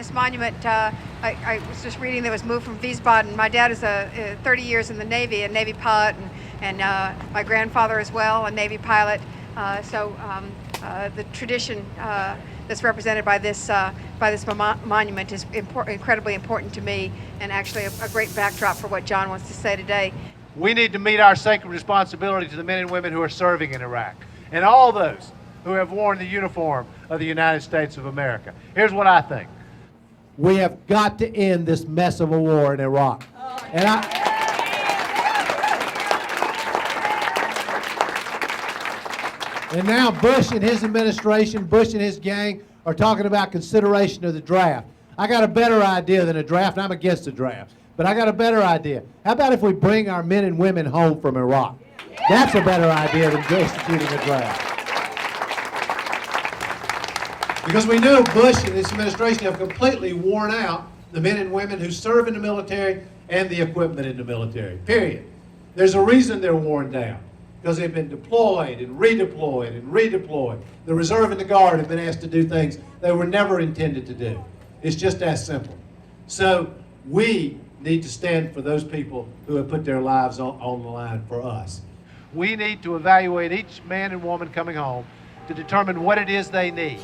This monument, I was just reading that was moved from Wiesbaden. My dad is 30 years in the Navy, a Navy pilot, and my grandfather as well, a Navy pilot. So the tradition that's represented by this monument is incredibly important to me, and actually a great backdrop for what John wants to say today. We need to meet our sacred responsibility to the men and women who are serving in Iraq, and all those who have worn the uniform of the United States of America. Here's what I think. We have got to end this mess of a war in Iraq. And now Bush and his administration, Bush and his gang are talking about consideration of the draft. I got a better idea than a draft. I'm against the draft, but I got a better idea. How about if we bring our men and women home from Iraq? That's a better idea than instituting a draft. Because we know Bush and his administration have completely worn out the men and women who serve in the military and the equipment in the military, period. There's a reason they're worn down, because they've been deployed and redeployed and redeployed. The reserve and the guard have been asked to do things they were never intended to do. It's just that simple. So we need to stand for those people who have put their lives on the line for us. We need to evaluate each man and woman coming home to determine what it is they need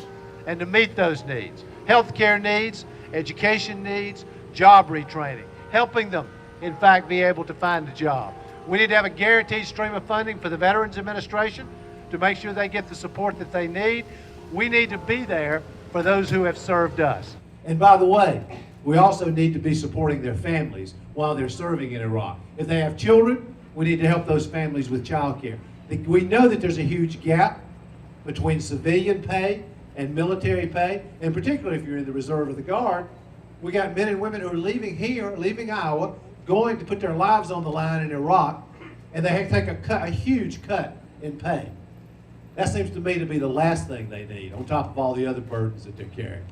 and to meet those needs. Healthcare needs, education needs, job retraining, helping them, in fact, be able to find a job. We need to have a guaranteed stream of funding for the Veterans Administration to make sure they get the support that they need. We need to be there for those who have served us. And by the way, we also need to be supporting their families while they're serving in Iraq. If they have children, we need to help those families with child care. We know that there's a huge gap between civilian pay and military pay, and particularly if you're in the reserve or the guard. We got men and women who are leaving here, leaving Iowa, going to put their lives on the line in Iraq, and they have to take a huge cut in pay. That seems to me to be the last thing they need, on top of all the other burdens that they're carrying.